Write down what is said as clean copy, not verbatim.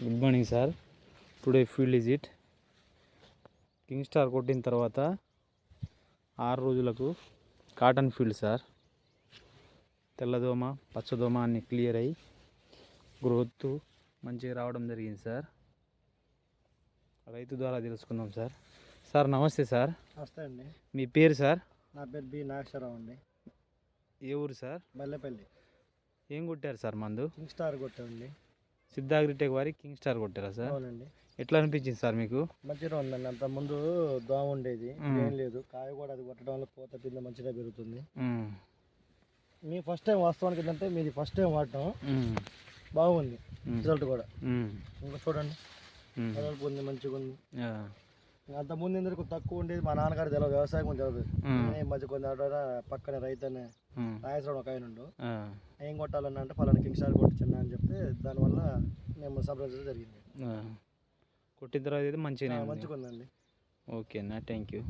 Good morning sir. Today field visit. King star కొట్టిన తర్వాత 6 రోజులకు కాటన్ ఫీల్డ్ సార్. తెల్లదోమ పచ్చదోమ అన్ని క్లియర్ అయ్యి గ్రోత్ మంచిగా రావడం జరిగింది సార్. రైతు ద్వారా తెలుసుకుందాం సార్. సార్ నమస్తే సార్. నమస్తే అండి. మీ పేరు సార్? నా పేరు బి నాగేశ్వరరావు అండి. ఏ ఊరు సార్? బల్లెపల్లి. ఏం కొట్టారు సార్ మందు? కింగ్ స్టార్ కొట్టామండి. సిద్ధా అగ్రిటెక్ వారి కింగ్ స్టార్ కొట్టారా సార్? అవునండి. ఎట్లా అనిపించింది సార్ మీకు? మంచిగా ఉందండి. అంత ముందు దోమ ఉండేది, ఏం లేదు. కాయ కూడా అది కొట్టడం వల్ల పూత పిండి మంచిగా పెరుగుతుంది. మీ ఫస్ట్ టైం వాస్తవానికి ఏంటంటే మీది ఫస్ట్ టైం వాడటం బాగుంది. రిజల్ట్ కూడా ఇంకా చూడండి, రిజల్ట్ ఉంది, మంచిగా ఉంది. అంత ముందు ఎందుకు తక్కువ ఉండేది, మా నాన్నగారు తెలియదు, వ్యవసాయం కూడా తెలియదు. ఈ మధ్య కొన్ని పక్కనే రైతు అనే నాగేశ్వరం ఒక ఆయన ఉండు, ఏం కొట్టాలన్నా అంటే పలానా కింగ్ స్టార్ కొట్టించండి అని చెప్తే దానివల్ల మేము సంప్రదించడం జరిగింది. కొట్టిన తర్వాత అయితే మంచిగా మంచిగా ఉందండి. ఓకే అన్న, థ్యాంక్ యూ.